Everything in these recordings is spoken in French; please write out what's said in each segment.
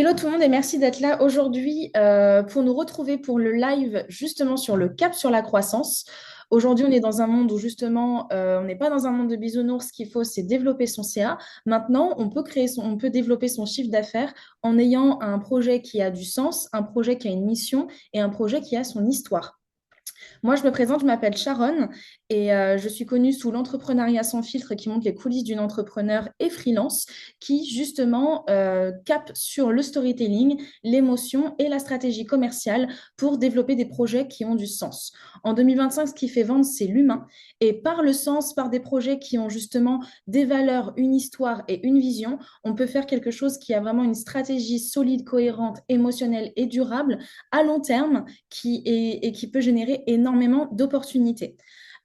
Hello tout le monde et merci d'être là aujourd'hui pour nous retrouver pour le live justement sur le cap sur la croissance. Aujourd'hui, on est dans un monde où justement, on n'est pas dans un monde de bisounours. Ce qu'il faut, c'est développer son CA. Maintenant, on peut développer son chiffre d'affaires en ayant un projet qui a du sens, un projet qui a une mission et un projet qui a son histoire. Moi, je me présente, je m'appelle Sharon et je suis connue sous l'entrepreneuriat sans filtre qui montre les coulisses d'une entrepreneur et freelance qui, justement, capte sur le storytelling, l'émotion et la stratégie commerciale pour développer des projets qui ont du sens. En 2025, ce qui fait vendre, c'est l'humain. Et par le sens, par des projets qui ont justement des valeurs, une histoire et une vision, on peut faire quelque chose qui a vraiment une stratégie solide, cohérente, émotionnelle et durable à long terme et qui peut générer énormément d'opportunités.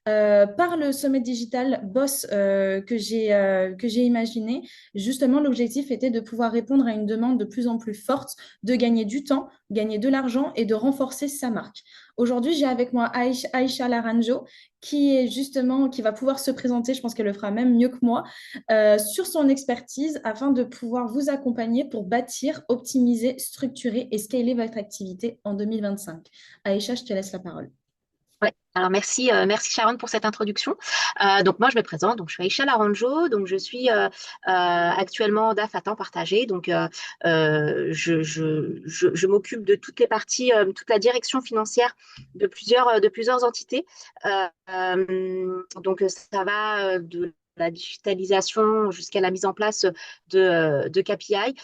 Par le sommet digital Boss que j'ai imaginé, justement, l'objectif était de pouvoir répondre à une demande de plus en plus forte, de gagner du temps, gagner de l'argent et de renforcer sa marque. Aujourd'hui, j'ai avec moi Aïcha Laranjo, qui est justement, qui va pouvoir se présenter, je pense qu'elle le fera même mieux que moi, sur son expertise afin de pouvoir vous accompagner pour bâtir, optimiser, structurer et scaler votre activité en 2025. Aïcha, je te laisse la parole. Ouais. Alors merci Sharon pour cette introduction. Donc moi je me présente, donc je suis Aïcha Laranjo, donc je suis actuellement DAF à temps partagé, donc je m'occupe de toutes les parties, toute la direction financière de plusieurs entités. Donc ça va de la digitalisation jusqu'à la mise en place de KPI.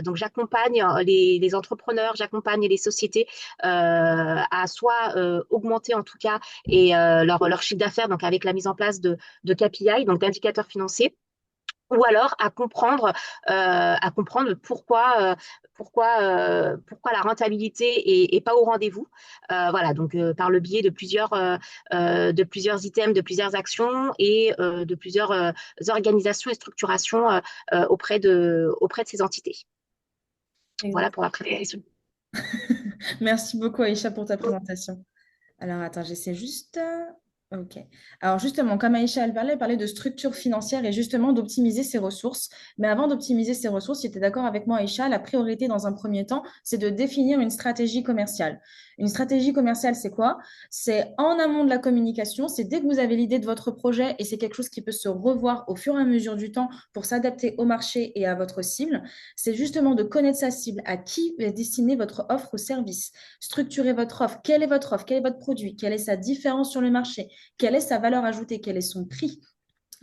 Donc j'accompagne les entrepreneurs, j'accompagne les sociétés à soit augmenter en tout cas leur chiffre d'affaires donc avec la mise en place de KPI, donc d'indicateurs financiers, ou alors à comprendre pourquoi la rentabilité est pas au rendez-vous. Voilà, donc par le biais de plusieurs items, de plusieurs actions et de plusieurs organisations et structurations auprès de ces entités. Voilà Exact. pour la présentation. Merci beaucoup, Aïcha, pour ta présentation. Alors, attends, j'essaie juste. Ok. Alors, justement, comme Aïcha, elle parlait de structure financière et justement d'optimiser ses ressources. Mais avant d'optimiser ses ressources, si tu es d'accord avec moi, Aïcha, la priorité dans un premier temps, c'est de définir une stratégie commerciale. Une stratégie commerciale, c'est quoi? C'est en amont de la communication, c'est dès que vous avez l'idée de votre projet et c'est quelque chose qui peut se revoir au fur et à mesure du temps pour s'adapter au marché et à votre cible. C'est justement de connaître sa cible, à qui est destinée votre offre ou service. Structurez votre offre. Quelle est votre offre? Quel est votre produit? Quelle est sa différence sur le marché? Quelle est sa valeur ajoutée? Quel est son prix?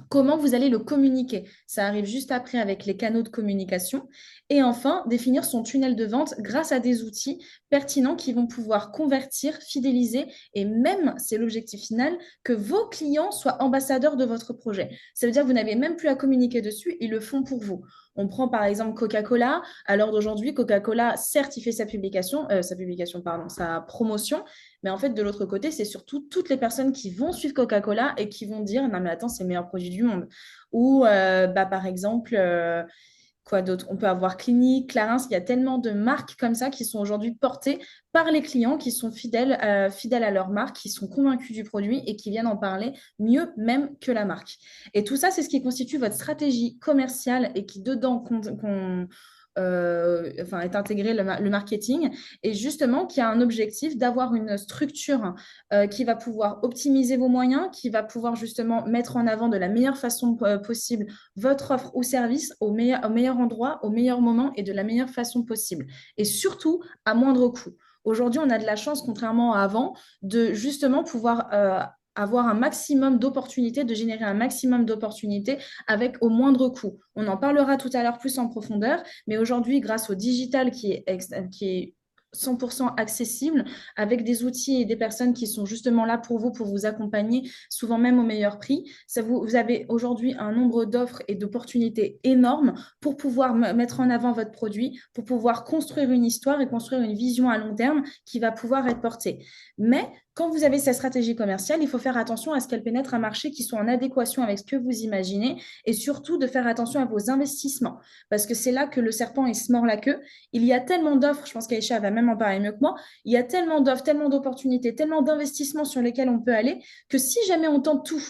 Comment vous allez le communiquer? Ça arrive juste après avec les canaux de communication. Et enfin, définir son tunnel de vente grâce à des outils pertinents qui vont pouvoir convertir, fidéliser et même, c'est l'objectif final, que vos clients soient ambassadeurs de votre projet. Ça veut dire que vous n'avez même plus à communiquer dessus, ils le font pour vous. On prend par exemple Coca-Cola. À l'heure d'aujourd'hui, Coca-Cola, certes, il fait pardon, sa promotion, mais en fait, de l'autre côté, c'est surtout toutes les personnes qui vont suivre Coca-Cola et qui vont dire, non mais attends, c'est le meilleur produit du monde. Ou par exemple, quoi d'autre? On peut avoir Clinique, Clarins, il y a tellement de marques comme ça qui sont aujourd'hui portées par les clients qui sont fidèles à leur marque, qui sont convaincus du produit et qui viennent en parler mieux même que la marque. Et tout ça, c'est ce qui constitue votre stratégie commerciale et qui dedans est intégré le marketing et justement qui a un objectif d'avoir une structure qui va pouvoir optimiser vos moyens, qui va pouvoir justement mettre en avant de la meilleure façon possible votre offre ou service au meilleur endroit, au meilleur moment et de la meilleure façon possible. Et surtout, à moindre coût. Aujourd'hui, on a de la chance, contrairement à avant, de justement pouvoir avoir un maximum d'opportunités, de générer un maximum d'opportunités avec au moindre coût. On en parlera tout à l'heure plus en profondeur, mais aujourd'hui, grâce au digital qui est 100% accessible, avec des outils et des personnes qui sont justement là pour vous accompagner, souvent même au meilleur prix. Vous avez aujourd'hui un nombre d'offres et d'opportunités énormes pour pouvoir mettre en avant votre produit, pour pouvoir construire une histoire et construire une vision à long terme qui va pouvoir être portée. Mais quand vous avez cette stratégie commerciale, il faut faire attention à ce qu'elle pénètre un marché qui soit en adéquation avec ce que vous imaginez et surtout de faire attention à vos investissements parce que c'est là que le serpent il se mord la queue. Il y a tellement d'offres, je pense qu'Aïcha va même en parler mieux que moi, il y a tellement d'offres, tellement d'opportunités, tellement d'investissements sur lesquels on peut aller que si jamais on tente tout,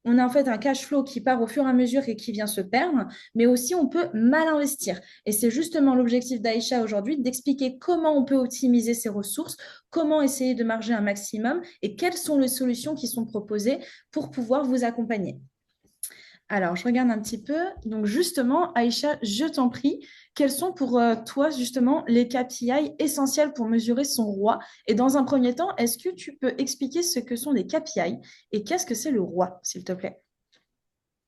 On a en fait un cash flow qui part au fur et à mesure et qui vient se perdre, mais aussi on peut mal investir. Et c'est justement l'objectif d'Aïcha aujourd'hui, d'expliquer comment on peut optimiser ses ressources, comment essayer de marger un maximum et quelles sont les solutions qui sont proposées pour pouvoir vous accompagner. Alors, je regarde un petit peu. Donc, justement, Aïcha, je t'en prie, quels sont pour toi, justement, les KPI essentiels pour mesurer son roi? Et dans un premier temps, est-ce que tu peux expliquer ce que sont les KPI et qu'est-ce que c'est le roi, s'il te plaît?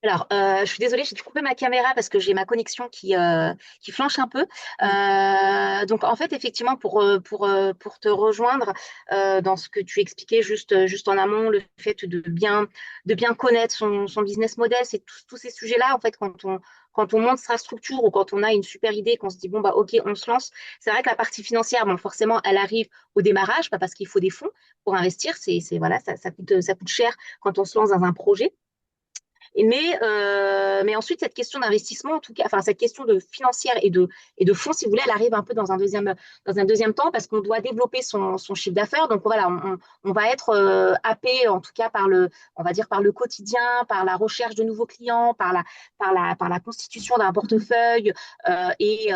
Alors, je suis désolée, j'ai dû couper ma caméra parce que j'ai ma connexion qui flanche un peu. Oui. Donc, en fait, effectivement, pour te rejoindre dans ce que tu expliquais juste en amont, le fait de bien connaître son business model, c'est tous ces sujets-là, en fait, quand on monte sa structure ou quand on a une super idée, qu'on se dit, bon, bah, OK, on se lance. C'est vrai que la partie financière, bon, forcément, elle arrive au démarrage, pas parce qu'il faut des fonds pour investir. Voilà, ça coûte cher quand on se lance dans un projet. Mais ensuite, cette question d'investissement, en tout cas, enfin, cette question de financière et de fonds, si vous voulez, elle arrive un peu dans un deuxième temps parce qu'on doit développer son chiffre d'affaires. Donc voilà, on va être happé, en tout cas, on va dire, par le quotidien, par la recherche de nouveaux clients, par la constitution d'un portefeuille et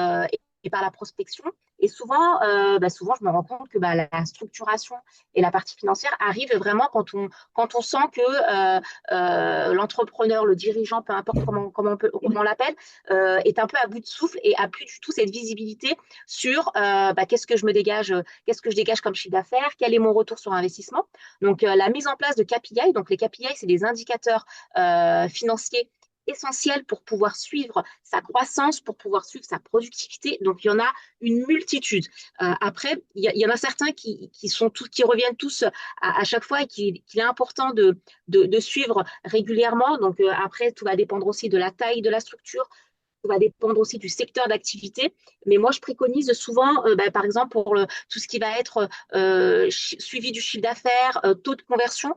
par la prospection. Et souvent, je me rends compte que la structuration et la partie financière arrivent vraiment quand on sent que l'entrepreneur, le dirigeant, peu importe comment on l'appelle, est un peu à bout de souffle et a plus du tout cette visibilité sur qu'est-ce que je dégage comme chiffre d'affaires, quel est mon retour sur investissement. Donc, la mise en place de KPI, donc les KPI, c'est des indicateurs financiers essentiels pour pouvoir suivre sa croissance, pour pouvoir suivre sa productivité. Donc, il y en a une multitude. Après, il y en a certains qui reviennent tous à chaque fois et qu'il est important de suivre régulièrement. Donc après, tout va dépendre aussi de la taille de la structure, ça va dépendre aussi du secteur d'activité. Mais moi, je préconise souvent, par exemple, pour tout ce qui va être suivi du chiffre d'affaires, taux de conversion,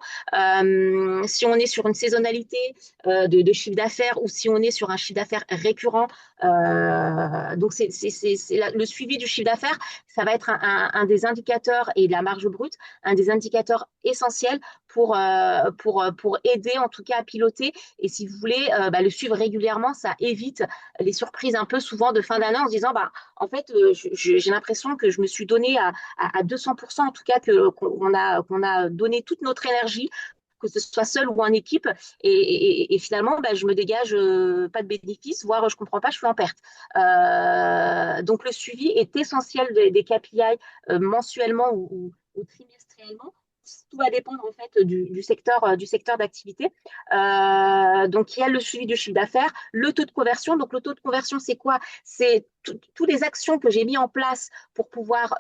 si on est sur une saisonnalité de chiffre d'affaires ou si on est sur un chiffre d'affaires récurrent. Donc, le suivi du chiffre d'affaires, ça va être un des indicateurs et de la marge brute, un des indicateurs essentiels pour aider en tout cas à piloter. Et si vous voulez le suivre régulièrement, ça évite les surprises un peu souvent de fin d'année en se disant, en fait, j'ai l'impression que je me suis donné à 200%, en tout cas, qu'on a donné toute notre énergie, que ce soit seul ou en équipe, et finalement, je me dégage pas de bénéfices, voire je comprends pas, je suis en perte. Donc, le suivi est essentiel des KPI mensuellement ou trimestriellement. Tout va dépendre en fait du secteur d'activité. Donc, il y a le suivi du chiffre d'affaires, le taux de conversion. Donc, le taux de conversion, c'est quoi? C'est toutes les actions que j'ai mis en place pour pouvoir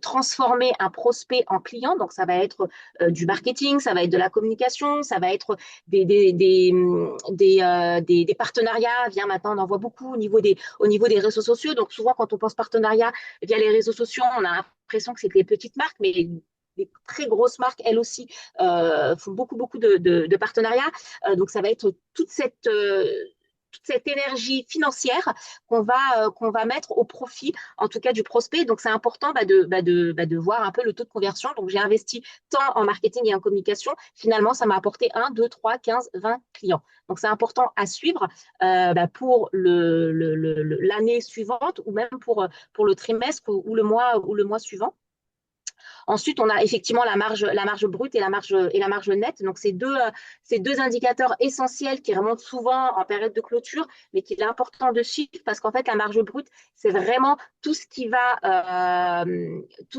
transformer un prospect en client. Donc, ça va être du marketing, ça va être de la communication, ça va être des partenariats. Viens, maintenant, on en voit beaucoup au niveau des réseaux sociaux. Donc, souvent, quand on pense partenariat via les réseaux sociaux, on a l'impression que c'est des petites marques, mais les très grosses marques, elles aussi, font beaucoup, beaucoup de partenariats. Donc, ça va être toute cette énergie financière qu'on va mettre au profit, en tout cas, du prospect. Donc, c'est important de voir un peu le taux de conversion. Donc, j'ai investi tant en marketing et en communication. Finalement, ça m'a apporté 1, 2, 3, 15, 20 clients. Donc, c'est important à suivre pour l'année suivante ou même pour le trimestre ou le mois suivant. Ensuite, on a effectivement la marge brute et la marge nette. Donc, c'est deux indicateurs essentiels qui remontent souvent en période de clôture, mais qu'il est important de suivre parce qu'en fait, la marge brute, c'est vraiment tout ce qui va,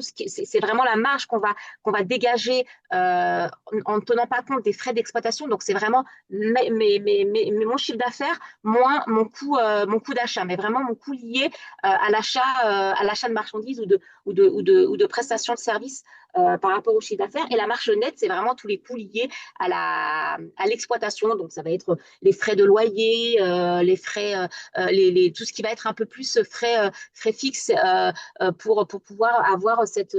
c'est vraiment la marge qu'on va dégager en ne tenant pas compte des frais d'exploitation. Donc, c'est vraiment mon chiffre d'affaires moins mon coût d'achat, mais vraiment mon coût lié à l'achat de marchandises ou de prestations de services par rapport au chiffre d'affaires. Et la marge nette, c'est vraiment tous les coûts liés à l'exploitation. Donc, ça va être les frais de loyer, les frais, tout ce qui va être un peu plus frais fixes pour pouvoir avoir cette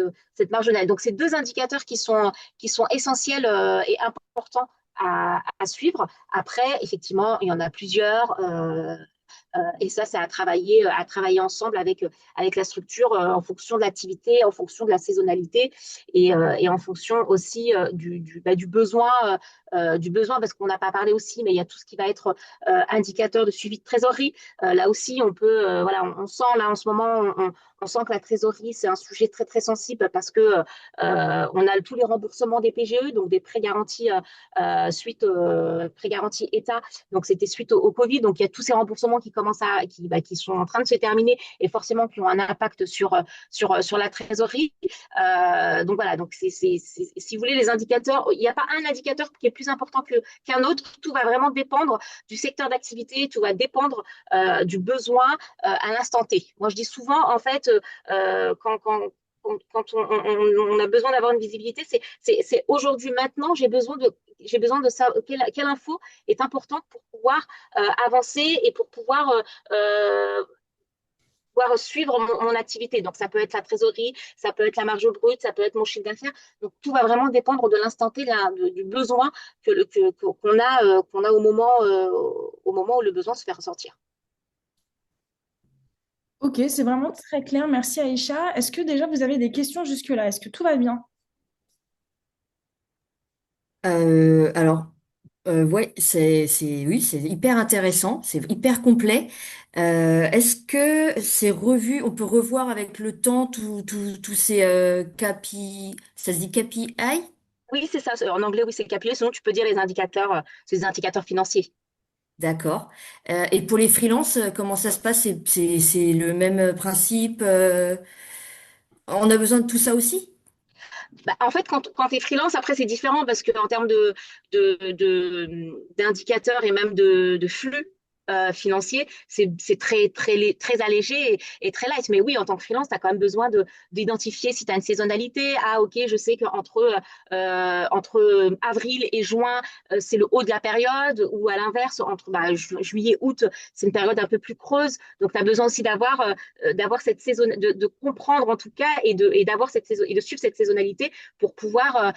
marge nette. Donc, c'est deux indicateurs qui sont essentiels et importants à suivre. Après, effectivement, il y en a plusieurs. Et ça, c'est à travailler ensemble avec la structure en fonction de l'activité, en fonction de la saisonnalité et en fonction aussi du besoin, parce qu'on n'a pas parlé aussi, mais il y a tout ce qui va être indicateur de suivi de trésorerie. Là aussi, on peut, voilà, on sent là en ce moment, on sent que la trésorerie, c'est un sujet très, très sensible parce que on a tous les remboursements des PGE, donc des prêts garantis suite prêts garantis État. Donc, c'était suite au Covid. Donc, il y a tous ces remboursements qui sont en train de se terminer et forcément qui ont un impact sur la trésorerie. Donc, voilà. Donc, si vous voulez, les indicateurs, il n'y a pas un indicateur qui est plus important qu'un autre. Tout va vraiment dépendre du secteur d'activité, tout va dépendre du besoin à l'instant T. Moi, je dis souvent, en fait, quand on a besoin d'avoir une visibilité, c'est aujourd'hui, maintenant, j'ai besoin de savoir quelle info est importante pour pouvoir avancer et pour pouvoir suivre mon activité. Donc, ça peut être la trésorerie, ça peut être la marge brute, ça peut être mon chiffre d'affaires. Donc, tout va vraiment dépendre de l'instant T, du besoin qu'on a au moment où le besoin se fait ressentir. Ok, c'est vraiment très clair. Merci Aïcha. Est-ce que déjà vous avez des questions jusque-là? Est-ce que tout va bien? Alors, ouais, oui, c'est hyper intéressant, c'est hyper complet. Est-ce que c'est revu, on peut revoir avec le temps tous ces KPI, ça se dit KPI? Oui, c'est ça. En anglais, oui, c'est le KPI. Sinon, tu peux dire les indicateurs, c'est des indicateurs financiers. D'accord. Et pour les freelances, comment ça se passe? C'est le même principe. On a besoin de tout ça aussi? Bah, en fait, quand tu es freelance, après, c'est différent parce qu'en termes d'indicateurs et même de flux financiers, c'est très, très, très allégé et très light. Mais oui, en tant que freelance, tu as quand même besoin d'identifier si tu as une saisonnalité. Ah, ok, je sais qu'entre avril et juin, c'est le haut de la période, ou à l'inverse, entre juillet, août, c'est une période un peu plus creuse. Donc, tu as besoin aussi d'avoir cette saison, de comprendre en tout cas d'avoir cette saison et de suivre cette saisonnalité pour pouvoir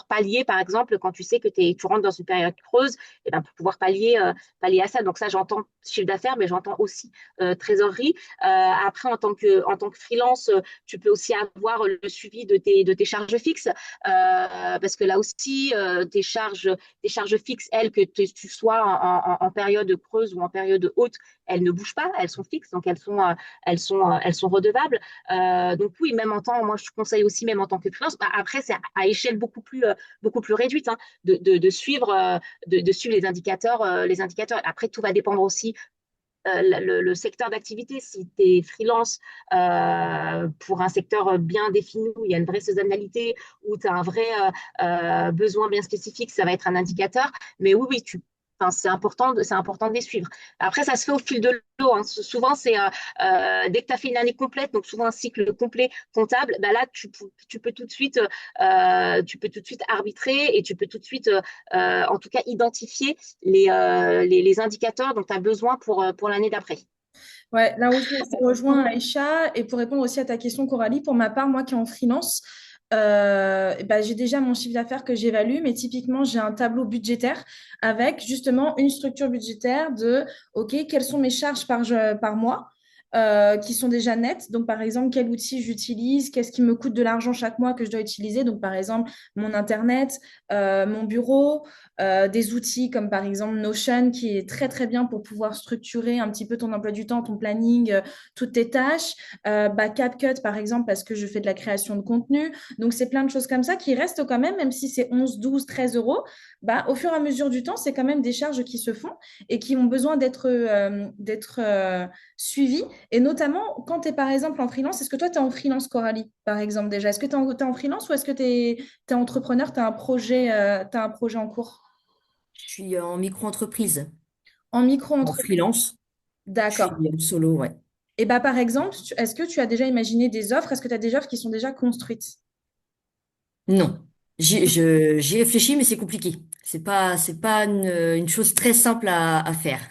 pallier, par exemple, quand tu sais que tu rentres dans une période creuse, et ben, pour pouvoir pallier à ça. Donc ça, j'entends chiffre d'affaires, mais j'entends aussi trésorerie. Après, en tant que freelance, tu peux aussi avoir le suivi de tes charges fixes, parce que là aussi, tes charges fixes, elles, tu sois en période creuse ou en période haute, elles ne bougent pas, elles sont fixes, donc elles sont redevables. Donc oui, moi je conseille aussi, même en tant que freelance, bah, après c'est à échelle beaucoup plus réduite, hein, de suivre les indicateurs. Après, tout va dépendre aussi le secteur d'activité. Si tu es freelance pour un secteur bien défini, où il y a une vraie saisonnalité, où tu as un vrai besoin bien spécifique, ça va être un indicateur. Mais oui, oui, enfin, c'est important de les suivre. Après, ça se fait au fil de l'eau, hein. Souvent, c'est dès que tu as fait une année complète, donc souvent un cycle complet comptable, bah là, tu peux tout de suite, arbitrer et tu peux tout de suite, en tout cas, identifier les indicateurs dont tu as besoin pour l'année d'après. Ouais, là aussi, je te rejoins Aïcha. Et pour répondre aussi à ta question, Coralie, pour ma part, moi qui est en freelance, bah, j'ai déjà mon chiffre d'affaires que j'évalue, mais typiquement, j'ai un tableau budgétaire avec justement une structure budgétaire de, OK, quelles sont mes charges par mois, qui sont déjà nettes. Donc, par exemple, quel outil j'utilise, qu'est-ce qui me coûte de l'argent chaque mois que je dois utiliser. Donc, par exemple, mon Internet, mon bureau, des outils comme par exemple Notion qui est très très bien pour pouvoir structurer un petit peu ton emploi du temps, ton planning, toutes tes tâches. CapCut par exemple parce que je fais de la création de contenu. Donc c'est plein de choses comme ça qui restent quand même si c'est 11, 12, 13 euros, au fur et à mesure du temps, c'est quand même des charges qui se font et qui ont besoin d'être suivies. Et notamment quand tu es par exemple en freelance, est-ce que toi tu es en freelance Coralie par exemple déjà? Est-ce que tu es en freelance ou est-ce que tu es entrepreneur, tu as un projet en cours? Je suis en micro-entreprise, En en micro-entreprise. freelance. Je suis D'accord. en solo, ouais. Et par exemple, est-ce que tu as déjà imaginé des offres? Est-ce que tu as des offres qui sont déjà construites? Non, j'y réfléchis, mais c'est compliqué. C'est pas une chose très simple à faire.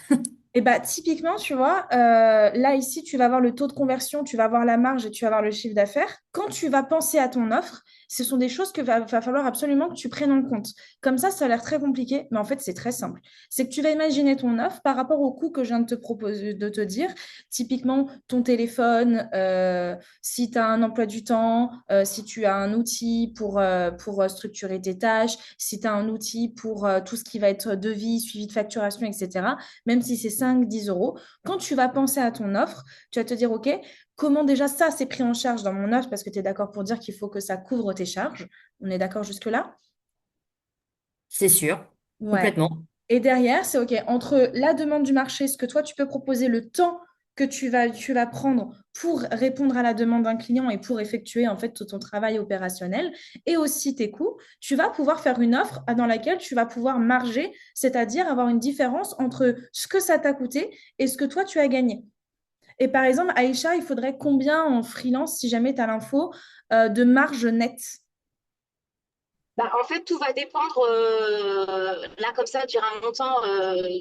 Typiquement, tu vois, là, ici, tu vas voir le taux de conversion, tu vas voir la marge et tu vas voir le chiffre d'affaires. Quand tu vas penser à ton offre, Ce sont des choses que va falloir absolument que tu prennes en compte. Comme ça a l'air très compliqué, mais en fait, c'est très simple. C'est que tu vas imaginer ton offre par rapport au coût que je viens de te proposer, de te dire. Typiquement, ton téléphone, si tu as un emploi du temps, si tu as un outil pour structurer tes tâches, si tu as un outil pour tout ce qui va être devis, suivi de facturation, etc., même si c'est 5, 10 euros, quand tu vas penser à ton offre, tu vas te dire, OK, comment déjà ça, c'est pris en charge dans mon offre parce que tu es d'accord pour dire qu'il faut que ça couvre tes charges. On est d'accord jusque-là? C'est sûr, Ouais. complètement. Et derrière, c'est OK. Entre la demande du marché, ce que toi, tu peux proposer, le temps que tu vas prendre pour répondre à la demande d'un client et pour effectuer en fait tout ton travail opérationnel et aussi tes coûts, tu vas pouvoir faire une offre dans laquelle tu vas pouvoir marger, c'est-à-dire avoir une différence entre ce que ça t'a coûté et ce que toi, tu as gagné. Et par exemple, Aïcha, il faudrait combien en freelance, si jamais tu as l'info, de marge nette? Bah, en fait, tout va dépendre. Là, comme ça, dire un montant,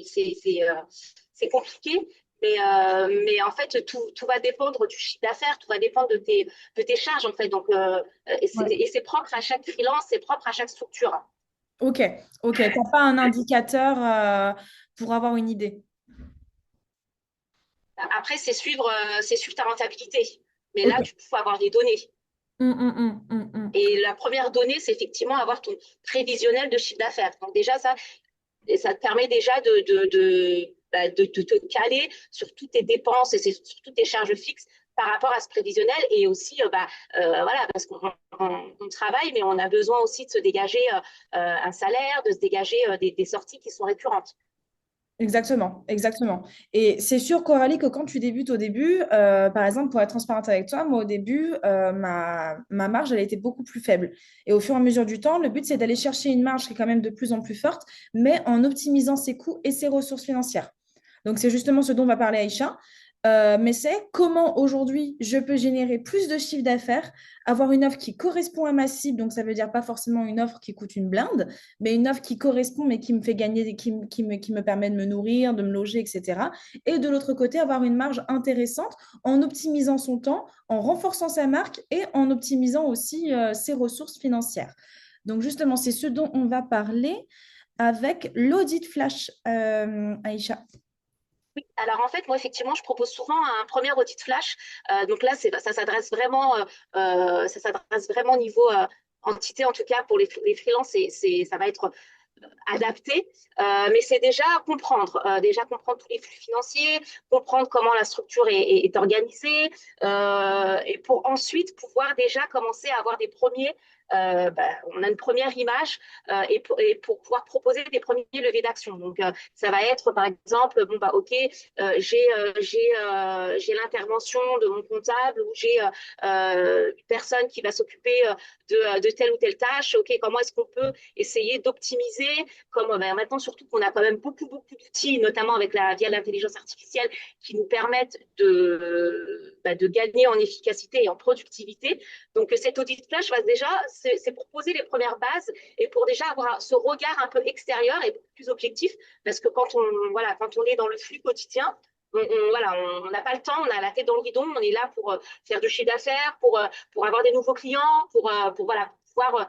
c'est compliqué. Mais en fait, tout va dépendre du chiffre d'affaires, tout va dépendre de tes charges, en fait. Donc, Ouais. et c'est propre à chaque freelance, c'est propre à chaque structure. Ok, ok. Tu n'as pas un indicateur pour avoir une idée. Après, c'est suivre ta rentabilité. Mais Ok. là, tu faut avoir des données. Hum. Et la première donnée, c'est effectivement avoir ton prévisionnel de chiffre d'affaires. Donc déjà, ça te permet déjà de te caler sur toutes tes dépenses et sur toutes tes charges fixes par rapport à ce prévisionnel. Et aussi, voilà, parce qu'on travaille, mais on a besoin aussi de se dégager un salaire, de se dégager des sorties qui sont récurrentes. Exactement, exactement. Et c'est sûr, Coralie, que quand tu débutes au début, par exemple, pour être transparente avec toi, moi au début, ma marge, elle était beaucoup plus faible. Et au fur et à mesure du temps, le but, c'est d'aller chercher une marge qui est quand même de plus en plus forte, mais en optimisant ses coûts et ses ressources financières. Donc, c'est justement ce dont va parler Aïcha. Mais c'est comment aujourd'hui je peux générer plus de chiffre d'affaires, avoir une offre qui correspond à ma cible. Donc, ça veut dire pas forcément une offre qui coûte une blinde, mais une offre qui correspond, mais qui me fait gagner, qui me permet de me nourrir, de me loger, etc. Et de l'autre côté, avoir une marge intéressante en optimisant son temps, en renforçant sa marque et en optimisant aussi ses ressources financières. Donc, justement, c'est ce dont on va parler avec l'audit flash, Aïcha. Alors en fait, moi effectivement, je propose souvent un premier audit flash. Donc là, ça s'adresse vraiment au niveau entité, en tout cas pour les freelances, ça va être adapté, mais c'est déjà comprendre tous les flux financiers, comprendre comment la structure est organisée, et pour ensuite pouvoir déjà commencer à avoir on a une première image, et pour pouvoir proposer des premiers levées d'action. Donc, ça va être, par exemple, bon, bah, OK, j'ai l'intervention de mon comptable ou j'ai une personne qui va s'occuper de telle ou telle tâche. OK, comment est-ce qu'on peut essayer d'optimiser comme maintenant, surtout qu'on a quand même beaucoup, beaucoup d'outils, notamment via l'intelligence artificielle, qui nous permettent de gagner en efficacité et en productivité. Donc, cet audit flash va déjà, c'est pour poser les premières bases et pour déjà avoir ce regard un peu extérieur et beaucoup plus objectif, parce que quand on est dans le flux quotidien, on n'a pas le temps, on a la tête dans le guidon, on est là pour faire du chiffre d'affaires, pour avoir des nouveaux clients, pour pouvoir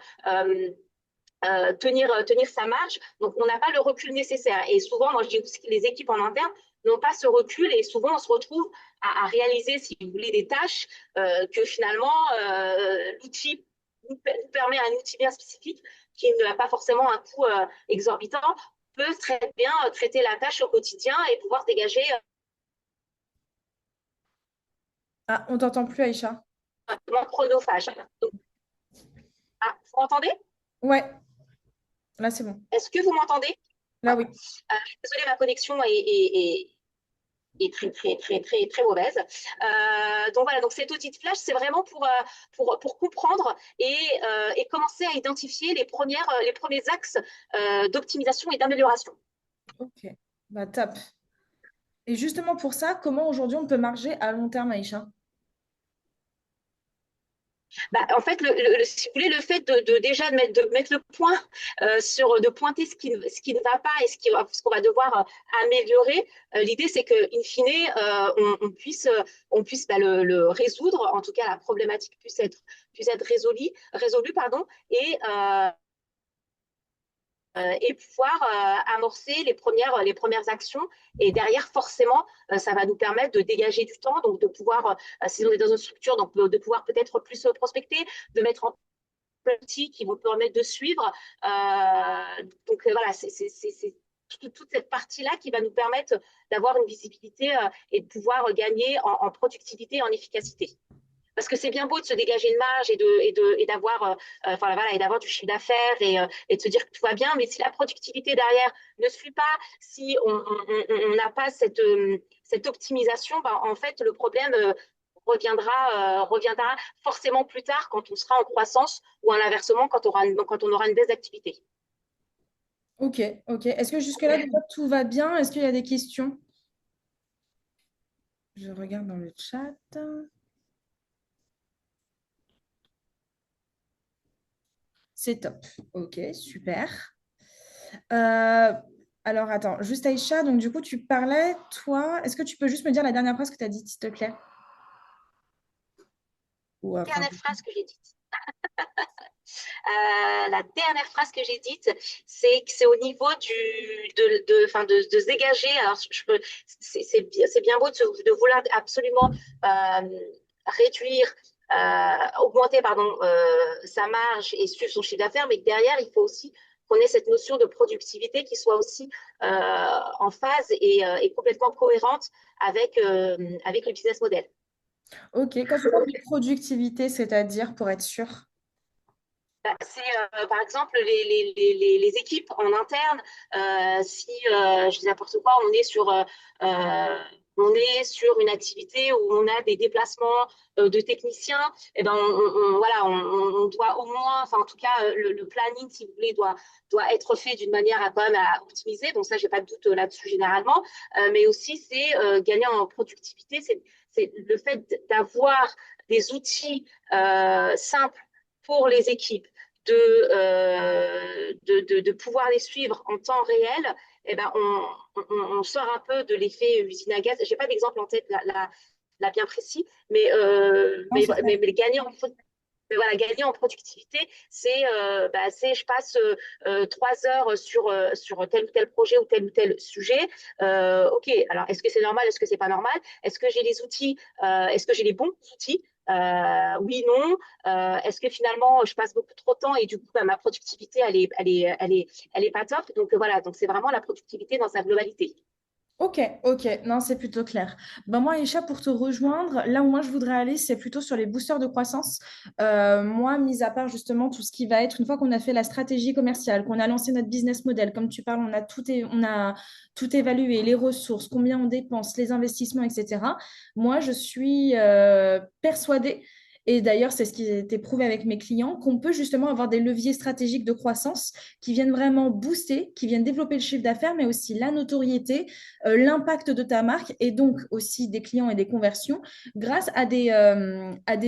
tenir sa marge. Donc, on n'a pas le recul nécessaire. Et souvent, moi, je dis aussi que les équipes en interne n'ont pas ce recul et souvent, on se retrouve à réaliser, si vous voulez, des tâches que finalement, l'outil nous permet un outil bien spécifique qui n'a pas forcément un coût exorbitant, peut très bien traiter la tâche au quotidien et pouvoir dégager Ah, on t'entend plus, Aïcha. moins chronophage. Donc, vous m'entendez? Ouais, là, c'est bon. Est-ce que vous m'entendez? Là, Ouais. oui. Je suis désolée, ma connexion est très, très, très, très, très mauvaise. Donc voilà, donc cet outil de flash, c'est vraiment pour comprendre et commencer à identifier les premiers axes d'optimisation et d'amélioration. Ok, bah, top. Et justement pour ça, comment aujourd'hui on peut marger à long terme, Aïcha? En fait, si vous voulez, le fait déjà de mettre le point de pointer ce qui ne va pas et ce qu'on va devoir améliorer, l'idée c'est que, in fine, on puisse le résoudre, en tout cas la problématique puisse être résolue, pardon, et pouvoir amorcer les premières actions. Et derrière, forcément, ça va nous permettre de dégager du temps, donc de pouvoir, si on est dans une structure, donc de pouvoir peut-être plus prospecter, de mettre en place des outils qui vont permettre de suivre. Voilà, c'est toute cette partie-là qui va nous permettre d'avoir une visibilité et de pouvoir gagner en productivité et en efficacité. Parce que c'est bien beau de se dégager une marge et d'avoir enfin, voilà, et d'avoir du chiffre d'affaires et de se dire que tout va bien, mais si la productivité derrière ne suit pas, si on n'a pas cette optimisation, en fait, le problème reviendra forcément plus tard quand on sera en croissance ou inversement quand on aura une baisse d'activité. Ok, ok. Est-ce que jusque-là, déjà, tout va bien? Est-ce qu'il y a des questions? Je regarde dans le chat. C'est top. Ok, super. Euh, alors, attends, juste Aïcha, donc du coup, tu parlais, toi, est-ce que tu peux juste me dire la dernière phrase que tu as dite, s'il te plaît? Ou enfin, Dernière phrase que j'ai dite. La dernière phrase que j'ai dite, c'est que c'est au niveau enfin, de se dégager. Alors, c'est bien beau de vouloir absolument réduire, augmenter, pardon, sa marge et suivre son chiffre d'affaires, mais que derrière, il faut aussi qu'on ait cette notion de productivité qui soit aussi en phase et complètement cohérente avec le business model. ok, quand tu parles de productivité, c'est-à-dire pour être sûr. C'est par exemple les équipes en interne. Si je dis n'importe quoi, on est sur une activité où on a des déplacements de techniciens, et ben voilà, on doit au moins, enfin en tout cas le planning, si vous voulez, doit être fait d'une manière à quand même à optimiser. Donc ça, j'ai pas de doute là-dessus généralement. Mais aussi, c'est gagner en productivité, c'est le fait d'avoir des outils simples pour les équipes de pouvoir les suivre en temps réel, eh ben, on sort un peu de l'effet usine à gaz. Je n'ai pas d'exemple en tête là bien précis, mais, euh, Non, mais, c'est ça. mais, mais gagner en productivité, c'est je passe 3 heures sur tel ou tel projet ou tel sujet. Ok, alors est-ce que c'est normal, est-ce que c'est pas normal? Est-ce que j'ai les outils, est-ce que j'ai les bons outils? Oui, non. Est-ce que finalement je passe beaucoup trop de temps et du coup ma productivité elle est pas top. Donc voilà, donc c'est vraiment la productivité dans sa globalité. Ok, ok, non, c'est plutôt clair. Ben moi, Aïcha, pour te rejoindre, là où moi je voudrais aller, c'est plutôt sur les boosters de croissance. Moi, mis à part justement tout ce qui va être, une fois qu'on a fait la stratégie commerciale, qu'on a lancé notre business model, comme tu parles, on a tout évalué, les ressources, combien on dépense, les investissements, etc. Moi, je suis persuadée, et d'ailleurs, c'est ce qui a été prouvé avec mes clients, qu'on peut justement avoir des leviers stratégiques de croissance qui viennent vraiment booster, qui viennent développer le chiffre d'affaires, mais aussi la notoriété, l'impact de ta marque et donc aussi des clients et des conversions grâce à des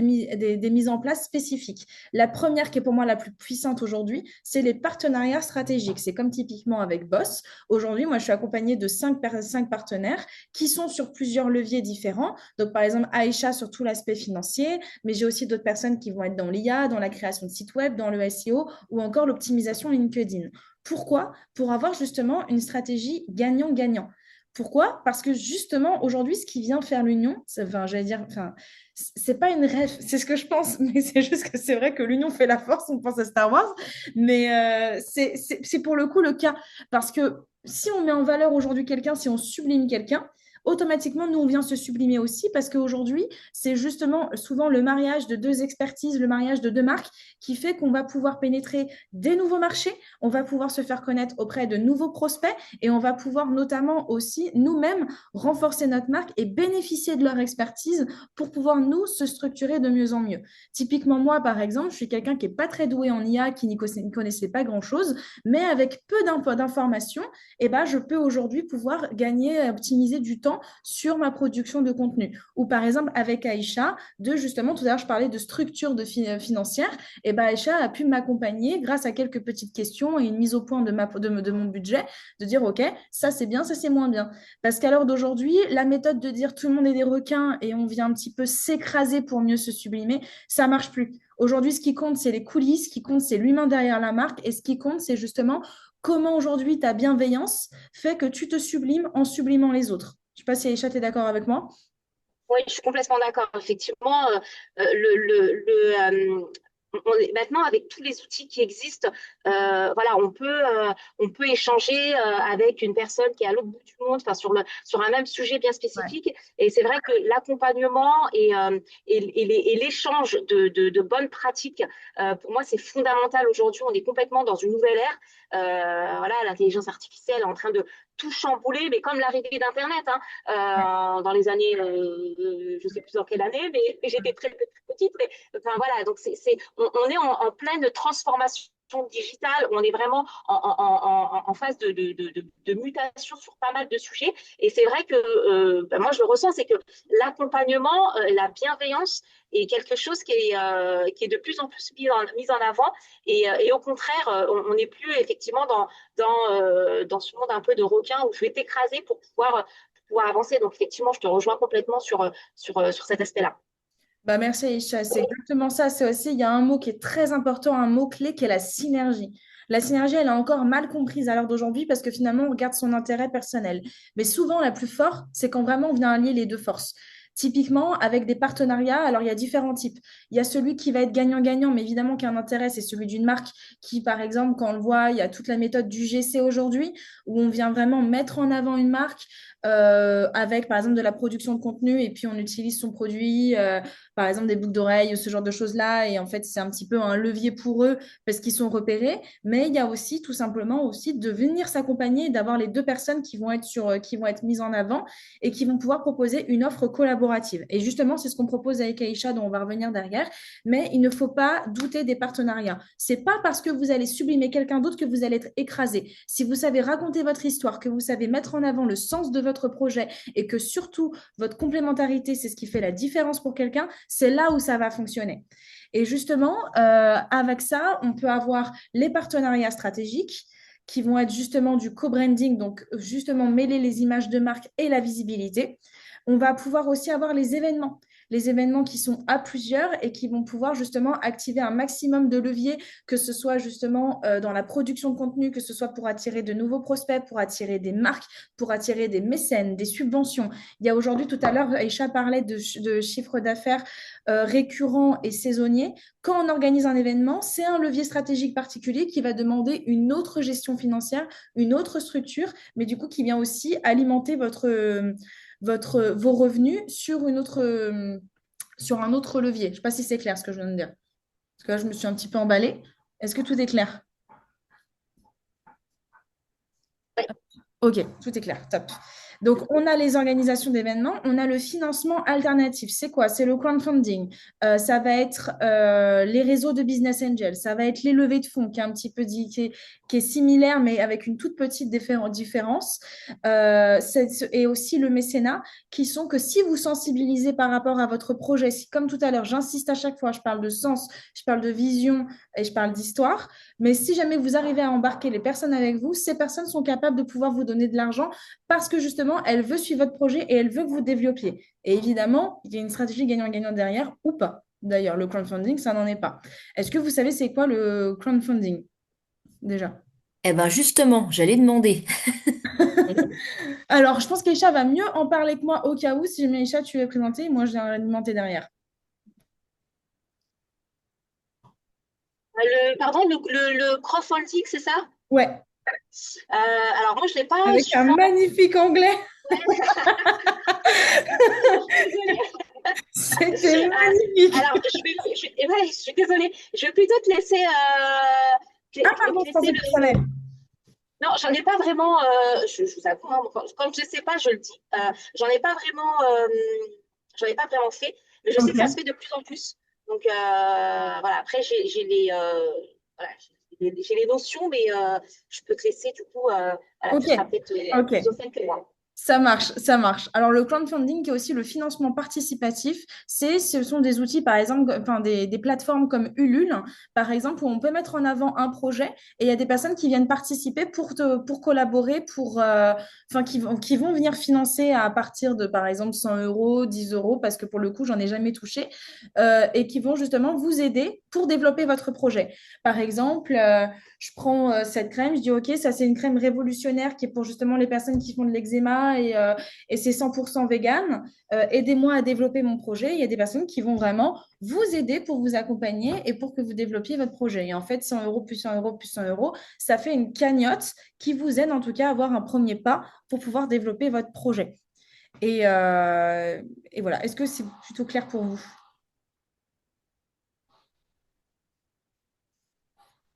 mises en place spécifiques. La première qui est pour moi la plus puissante aujourd'hui, c'est les partenariats stratégiques. C'est comme typiquement avec Boss. Aujourd'hui, moi, je suis accompagnée de cinq partenaires qui sont sur plusieurs leviers différents. Donc, par exemple, Aïcha sur tout l'aspect financier, mais j'ai aussi d'autres personnes qui vont être dans l'IA, dans la création de sites web, dans le SEO ou encore l'optimisation LinkedIn. Pourquoi? Pour avoir justement une stratégie gagnant-gagnant. Pourquoi? Parce que justement, aujourd'hui, ce qui vient faire l'union, enfin, j'allais dire, enfin, c'est pas une rêve, c'est ce que je pense, mais c'est juste que c'est vrai que l'union fait la force, on pense à Star Wars, mais c'est pour le coup le cas. Parce que si on met en valeur aujourd'hui quelqu'un, si on sublime quelqu'un, automatiquement, nous, on vient se sublimer aussi parce qu'aujourd'hui, c'est justement souvent le mariage de deux expertises, le mariage de deux marques qui fait qu'on va pouvoir pénétrer des nouveaux marchés, on va pouvoir se faire connaître auprès de nouveaux prospects et on va pouvoir notamment aussi nous-mêmes renforcer notre marque et bénéficier de leur expertise pour pouvoir nous se structurer de mieux en mieux. Typiquement, moi, par exemple, je suis quelqu'un qui n'est pas très doué en IA, qui n'y connaissait pas grand-chose, mais avec peu d'informations, eh ben, je peux aujourd'hui pouvoir gagner, optimiser du temps temps sur ma production de contenu. Ou par exemple, avec Aïcha, de justement, tout à l'heure, je parlais de structure financière, et ben Aïcha a pu m'accompagner grâce à quelques petites questions et une mise au point de mon budget, de dire, OK, ça c'est bien, ça c'est moins bien. Parce qu'à l'heure d'aujourd'hui, la méthode de dire tout le monde est des requins et on vient un petit peu s'écraser pour mieux se sublimer, ça marche plus. Aujourd'hui, ce qui compte, c'est les coulisses, ce qui compte, c'est l'humain derrière la marque, et ce qui compte, c'est justement comment aujourd'hui ta bienveillance fait que tu te sublimes en sublimant les autres. Je ne sais pas si Aïcha, est d'accord avec moi. Oui, je suis complètement d'accord. Effectivement, maintenant, avec tous les outils qui existent, voilà, on peut échanger avec une personne qui est à l'autre bout du monde, enfin, sur un même sujet bien Ouais. spécifique. Et c'est vrai que l'accompagnement et l'échange de bonnes pratiques, pour moi, c'est fondamental aujourd'hui. On est complètement dans une nouvelle ère. Voilà, l'intelligence artificielle est en train de tout chambouler, mais comme l'arrivée d'Internet, hein, Ouais. dans les années, je ne sais plus dans quelle année, mais j'étais très petite. Mais, enfin voilà, donc on est en pleine transformation digitale, on est vraiment en phase de mutation sur pas mal de sujets. Et c'est vrai que ben moi, je le ressens, c'est que l'accompagnement, la bienveillance est quelque chose qui est de plus en plus mis en avant. Et au contraire, on n'est plus effectivement dans ce monde un peu de requin où je vais t'écraser pour pouvoir avancer. Donc, effectivement, je te rejoins complètement sur cet aspect-là. Bah merci Aïcha, c'est exactement ça. C'est aussi, il y a un mot qui est très important, un mot-clé qui est la synergie. La synergie, elle est encore mal comprise à l'heure d'aujourd'hui parce que finalement, on regarde son intérêt personnel. Mais souvent, la plus forte, c'est quand vraiment on vient allier les deux forces. Typiquement, avec des partenariats, alors il y a différents types. Il y a celui qui va être gagnant-gagnant, mais évidemment qu'un intérêt, c'est celui d'une marque qui, par exemple, quand on le voit, il y a toute la méthode du GC aujourd'hui, où on vient vraiment mettre en avant une marque avec, par exemple, de la production de contenu et puis on utilise son produit. Par exemple des boucles d'oreilles, ce genre de choses-là. Et en fait, c'est un petit peu un levier pour eux parce qu'ils sont repérés. Mais il y a aussi tout simplement aussi de venir s'accompagner et d'avoir les deux personnes qui vont être qui vont être mises en avant et qui vont pouvoir proposer une offre collaborative. Et justement, c'est ce qu'on propose avec Aïcha, dont on va revenir derrière. Mais il ne faut pas douter des partenariats. C'est pas parce que vous allez sublimer quelqu'un d'autre que vous allez être écrasé. Si vous savez raconter votre histoire, que vous savez mettre en avant le sens de votre projet et que surtout votre complémentarité, c'est ce qui fait la différence pour quelqu'un, c'est là où ça va fonctionner. Et justement, avec ça, on peut avoir les partenariats stratégiques qui vont être justement du co-branding, donc justement mêler les images de marque et la visibilité. On va pouvoir aussi avoir les événements qui sont à plusieurs et qui vont pouvoir justement activer un maximum de leviers, que ce soit justement dans la production de contenu, que ce soit pour attirer de nouveaux prospects, pour attirer des marques, pour attirer des mécènes, des subventions. Il y a aujourd'hui, tout à l'heure, Aïcha parlait de chiffre d'affaires récurrent et saisonnier. Quand on organise un événement, c'est un levier stratégique particulier qui va demander une autre gestion financière, une autre structure, mais du coup qui vient aussi alimenter vos revenus sur sur un autre levier. Je ne sais pas si c'est clair ce que je viens de dire. Parce que là, je me suis un petit peu emballée. Est-ce que tout est clair? Ok, tout est clair, top. Donc, on a les organisations d'événements, on a le financement alternatif. C'est quoi? C'est le crowdfunding. Ça va être les réseaux de business angels. Ça va être les levées de fonds, qui est un petit peu qui est similaire, mais avec une toute petite différence. Et aussi le mécénat, qui sont que si vous sensibilisez par rapport à votre projet, si, comme tout à l'heure, j'insiste à chaque fois, je parle de sens, je parle de vision et je parle d'histoire. Mais si jamais vous arrivez à embarquer les personnes avec vous, ces personnes sont capables de pouvoir vous donner de l'argent parce que justement, elle veut suivre votre projet et elle veut que vous développiez. Et évidemment, il y a une stratégie gagnant-gagnant derrière ou pas. D'ailleurs, le crowdfunding, ça n'en est pas. Est-ce que vous savez c'est quoi le crowdfunding déjà? Eh ben justement, j'allais demander. Alors, je pense qu'Aïcha va mieux en parler que moi au cas où. Si jamais Aïcha, tu veux présenter, moi, je viens alimenter derrière. Pardon, le crowdfunding, c'est ça? Ouais, Alors moi, je ne l'ai pas avec un suffisamment. magnifique anglais. Je suis désolée. C'était magnifique. Alors, ouais, je suis désolée. Je vais plutôt te laisser, Ah, pardon, te je laisser pensais que tu savais. Non, j'en ai pas vraiment. Je vous avoue, hein, quand je ne sais pas, je le dis. J'en ai pas vraiment fait, mais je sais que ça se Ok. fait de plus en plus. Donc voilà. Après, voilà, j'ai les notions, mais je peux te laisser du coup. Voilà, Ok, tu seras peut-être ok. plus au fait que moi. Ça marche, ça marche. Alors, le crowdfunding, qui est aussi le financement participatif, ce sont des outils, par exemple, enfin, des plateformes comme Ulule, par exemple, où on peut mettre en avant un projet et il y a des personnes qui viennent participer pour collaborer, enfin, qui vont venir financer à partir de, par exemple, 100 euros, 10 euros, parce que pour le coup, j'en ai jamais touché, et qui vont justement vous aider pour développer votre projet. Par exemple, je prends cette crème, je dis, OK, ça c'est une crème révolutionnaire qui est pour justement les personnes qui font de l'eczéma et c'est 100% vegan. Aidez-moi à développer mon projet. Il y a des personnes qui vont vraiment vous aider pour vous accompagner et pour que vous développiez votre projet. Et en fait, 100 euros plus 100 euros plus 100 euros, ça fait une cagnotte qui vous aide en tout cas à avoir un premier pas pour pouvoir développer votre projet. Et, euh, et voilà, est-ce que c'est plutôt clair pour vous?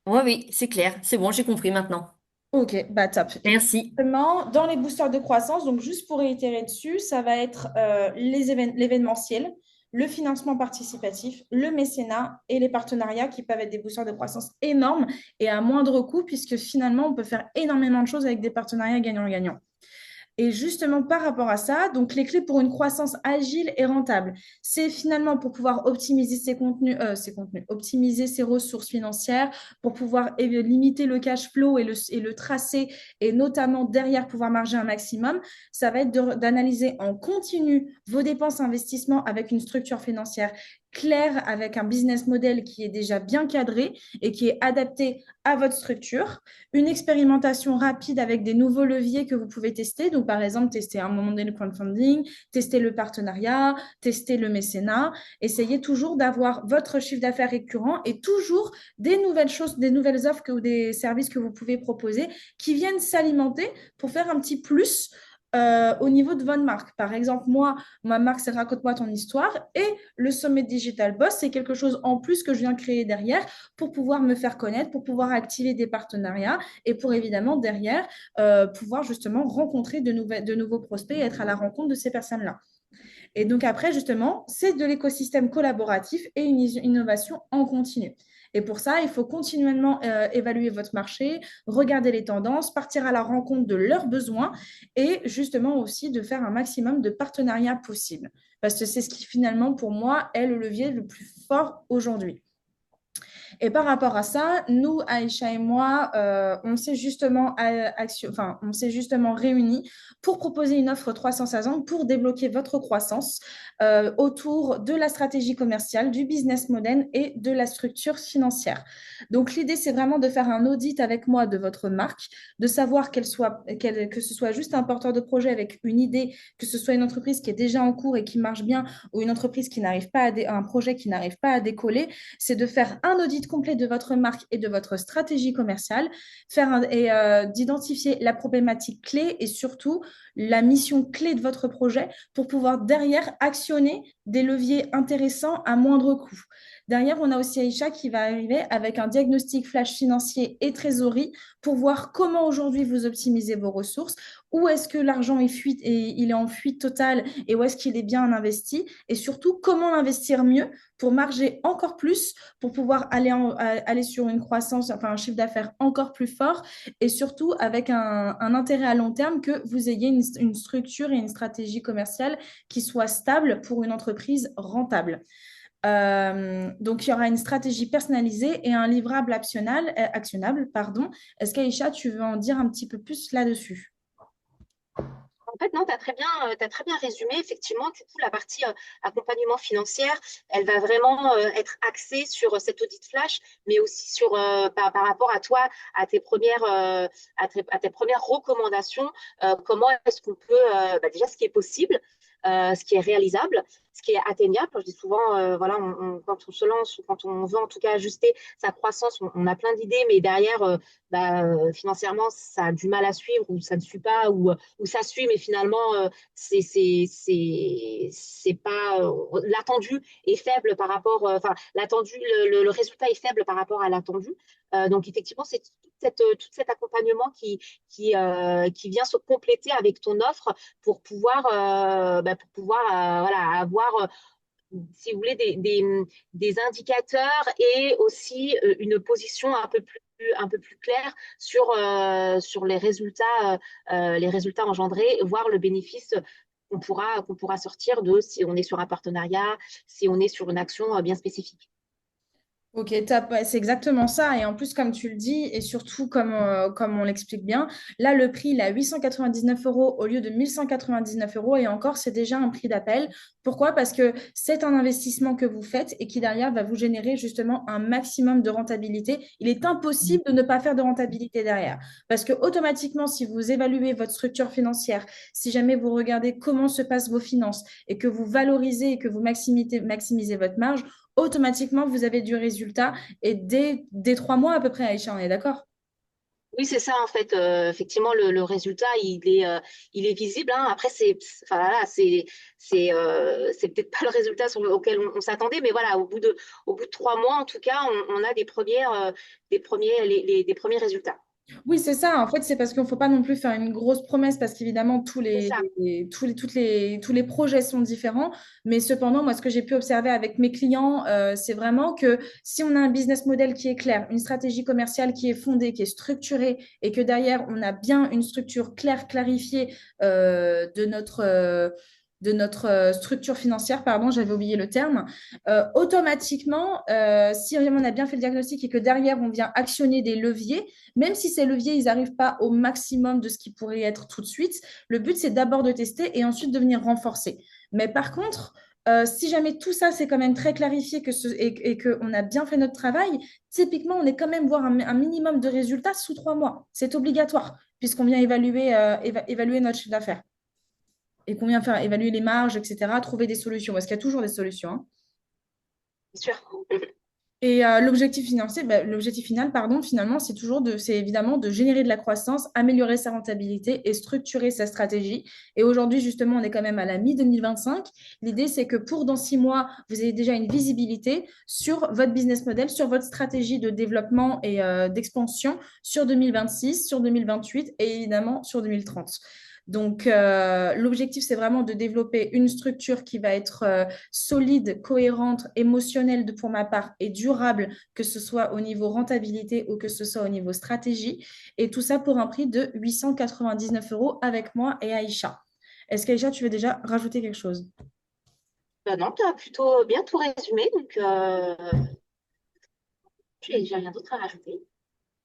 Oui, oui, c'est clair. C'est bon, j'ai compris maintenant. Ok, bah top. Et Merci. justement, dans les boosters de croissance, donc juste pour réitérer dessus, ça va être l'événementiel, le financement participatif, le mécénat et les partenariats qui peuvent être des boosters de croissance énormes et à moindre coût, puisque finalement, on peut faire énormément de choses avec des partenariats gagnant-gagnant. Et justement, par rapport à ça, donc les clés pour une croissance agile et rentable, c'est finalement pour pouvoir optimiser optimiser ses ressources financières, pour pouvoir limiter le cash flow et le tracer, et notamment derrière pouvoir marger un maximum. Ça va être d'analyser en continu vos dépenses investissements avec une structure financière claire, avec un business model qui est déjà bien cadré et qui est adapté à votre structure, une expérimentation rapide avec des nouveaux leviers que vous pouvez tester. Donc, par exemple, tester à un moment donné le crowdfunding, tester le partenariat, tester le mécénat. Essayez toujours d'avoir votre chiffre d'affaires récurrent et toujours des nouvelles choses, des nouvelles offres ou des services que vous pouvez proposer qui viennent s'alimenter pour faire un petit plus au niveau de votre marque. Par exemple, moi, ma marque, c'est Raconte-moi ton histoire et le sommet Digital Boss, c'est quelque chose en plus que je viens créer derrière pour pouvoir me faire connaître, pour pouvoir activer des partenariats et pour évidemment derrière pouvoir justement rencontrer de nouveaux prospects et être à la rencontre de ces personnes-là. Et donc après, justement, c'est de l'écosystème collaboratif et une innovation en continu. Et pour ça, il faut continuellement évaluer votre marché, regarder les tendances, partir à la rencontre de leurs besoins et justement aussi de faire un maximum de partenariats possibles. Parce que c'est ce qui finalement, pour moi, est le levier le plus fort aujourd'hui. Et par rapport à ça, nous, Aïcha et moi, on s'est justement réunis pour proposer une offre 360 pour débloquer votre croissance autour de la stratégie commerciale, du business model et de la structure financière. Donc, l'idée, c'est vraiment de faire un audit avec moi de votre marque, de savoir que ce soit juste un porteur de projet avec une idée, que ce soit une entreprise qui est déjà en cours et qui marche bien, ou une entreprise qui n'arrive pas un projet qui n'arrive pas à décoller, c'est de faire un audit complet de votre marque et de votre stratégie commerciale, d'identifier la problématique clé et surtout la mission clé de votre projet pour pouvoir derrière actionner des leviers intéressants à moindre coût. Derrière, on a aussi Aïcha qui va arriver avec un diagnostic flash financier et trésorerie pour voir comment aujourd'hui vous optimisez vos ressources, où est-ce que l'argent est fuite et il est en fuite totale et où est-ce qu'il est bien investi et surtout comment l'investir mieux pour marger encore plus, pour pouvoir aller sur une croissance, enfin un chiffre d'affaires encore plus fort et surtout avec un intérêt à long terme que vous ayez une structure et une stratégie commerciale qui soit stable pour une entreprise rentable. Donc, il y aura une stratégie personnalisée et un livrable actionnable. Pardon. Est-ce qu'Aïcha, tu veux en dire un petit peu plus là-dessus? En fait, non, t'as très bien résumé. Effectivement, du coup, la partie accompagnement financier, elle va vraiment être axée sur cet audit flash, mais aussi sur par rapport à toi, à à tes premières recommandations. Comment est-ce qu'on peut déjà ce qui est possible, ce qui est réalisable, ce qui est atteignable. Je dis souvent, voilà, quand on se lance ou quand on veut en tout cas ajuster sa croissance, on a plein d'idées, mais derrière, financièrement, ça a du mal à suivre ou ça ne suit pas ou ça suit, mais finalement, c'est pas l'attendu est faible par rapport, enfin l'attendu, le résultat est faible par rapport à l'attendu. Donc effectivement, c'est tout cet accompagnement qui vient se compléter avec ton offre pour pouvoir voilà, avoir si vous voulez, des indicateurs et aussi une position un peu plus un peu plus clair sur les résultats engendrés, voir le bénéfice qu'on pourra sortir de si on est sur un partenariat, si on est sur une action bien spécifique. Ok, top, ouais, c'est exactement ça. Et en plus, comme tu le dis, et surtout comme on l'explique bien, là, le prix, il est à 899 € au lieu de 1199 €. Et encore, c'est déjà un prix d'appel. Pourquoi? Parce que c'est un investissement que vous faites et qui, derrière, va vous générer justement un maximum de rentabilité. Il est impossible de ne pas faire de rentabilité derrière. Parce que automatiquement, si vous évaluez votre structure financière, si jamais vous regardez comment se passent vos finances et que vous valorisez et que vous maximisez votre marge, automatiquement, vous avez du résultat. Et dès 3 mois à peu près, Aïcha, on est d'accord? Oui, c'est ça en fait. Effectivement, le résultat, il est visible, hein. Après, enfin, voilà, c'est peut-être pas le résultat auquel on s'attendait, mais voilà, au bout de 3 mois, en tout cas, on a des premiers résultats. Oui, c'est ça. En fait, c'est parce qu'il ne faut pas non plus faire une grosse promesse parce qu'évidemment, C'est ça. tous les projets sont différents. Mais cependant, moi, ce que j'ai pu observer avec mes clients, c'est vraiment que si on a un business model qui est clair, une stratégie commerciale qui est fondée, qui est structurée et que derrière, on a bien une structure claire, clarifiée de notre structure financière, pardon, j'avais oublié le terme, automatiquement, si vraiment on a bien fait le diagnostic et que derrière, on vient actionner des leviers, même si ces leviers, ils n'arrivent pas au maximum de ce qui pourrait être tout de suite, le but, c'est d'abord de tester et ensuite de venir renforcer. Mais par contre, si jamais tout ça, c'est quand même très clarifié et qu'on a bien fait notre travail, typiquement, on est quand même voir un minimum de résultats sous 3 mois. C'est obligatoire, puisqu'on vient évaluer notre chiffre d'affaires et qu'on vient faire évaluer les marges, etc., trouver des solutions, parce qu'il y a toujours des solutions, hein. C'est sûr. Et l'objectif financier, l'objectif final, pardon, finalement, c'est évidemment de générer de la croissance, améliorer sa rentabilité et structurer sa stratégie. Et aujourd'hui, justement, on est quand même à la mi-2025. L'idée, c'est que pour dans 6 mois, vous ayez déjà une visibilité sur votre business model, sur votre stratégie de développement et d'expansion sur 2026, sur 2028 et évidemment sur 2030. Donc, l'objectif, c'est vraiment de développer une structure qui va être solide, cohérente, émotionnelle pour ma part et durable, que ce soit au niveau rentabilité ou que ce soit au niveau stratégie. Et tout ça pour un prix de 899 € avec moi et Aïcha. Est-ce qu'Aïcha, tu veux déjà rajouter quelque chose? Ben non, tu as plutôt bien tout résumé, donc j'ai rien d'autre à rajouter.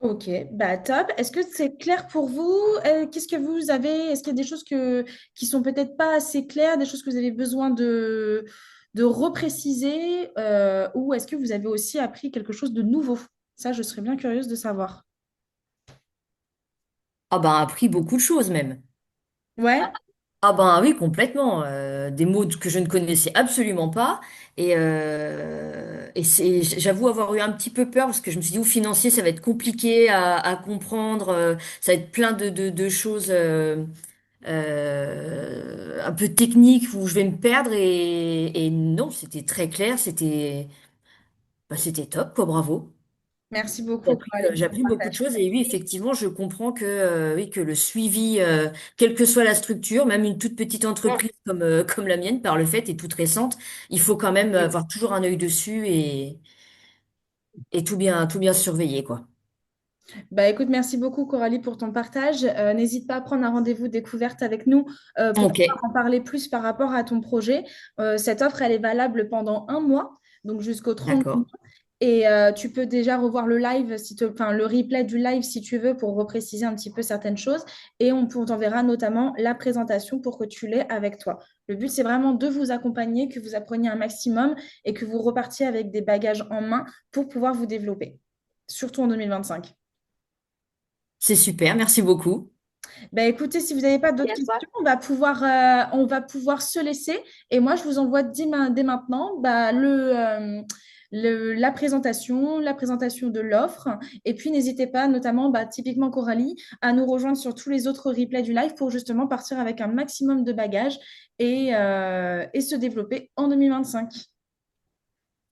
Ok, bah top. Est-ce que c'est clair pour vous? Qu'est-ce que vous avez? Est-ce qu'il y a des choses qui sont peut-être pas assez claires, des choses que vous avez besoin de repréciser, ou est-ce que vous avez aussi appris quelque chose de nouveau? Ça, je serais bien curieuse de savoir. Ah ben, appris beaucoup de choses même. Ouais, Ah ben oui, complètement. Des mots que je ne connaissais absolument pas. Et j'avoue avoir eu un petit peu peur parce que je me suis dit, au financier, ça va être compliqué à comprendre. Ça va être plein de choses un peu techniques où je vais me perdre. Et non, c'était très clair. C'était top, quoi, bravo. merci beaucoup, Coralie, J'ai pour ton appris beaucoup de partage. choses et oui, effectivement, je comprends oui, que le suivi, quelle que soit la structure, même une toute petite entreprise comme la mienne, par le fait, est toute récente, il faut quand même avoir toujours un œil dessus et tout bien surveiller, quoi. Bah, écoute, merci beaucoup, Coralie, pour ton partage. N'hésite pas à prendre un rendez-vous découverte avec nous pour Ok, pouvoir en parler plus par rapport à ton projet. Cette offre, elle est valable pendant un mois, donc jusqu'au 30. d'accord. Et tu peux déjà revoir le live, enfin, le replay du live si tu veux pour repréciser un petit peu certaines choses. Et on t'enverra notamment la présentation pour que tu l'aies avec toi. Le but, c'est vraiment de vous accompagner, que vous appreniez un maximum et que vous repartiez avec des bagages en main pour pouvoir vous développer, surtout en 2025. C'est super, merci beaucoup. Ben, écoutez, si vous n'avez pas Et d'autres à toi. questions, on va pouvoir se laisser. Et moi, je vous envoie dès maintenant bah, la présentation de l'offre. Et puis, n'hésitez pas, notamment, bah, typiquement Coralie, à nous rejoindre sur tous les autres replays du live pour justement partir avec un maximum de bagages et se développer en 2025.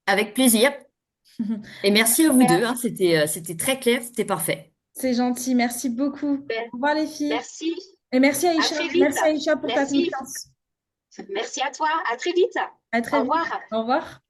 Avec plaisir. Et merci à vous deux, Super. hein, c'était très clair, c'était parfait. C'est gentil. Merci beaucoup. Super. Au revoir, les filles. Merci. Et merci À Aïcha. très vite. Merci Aïcha pour ta Merci. confiance. Merci à toi. À très vite. À Au très vite. revoir. Au revoir.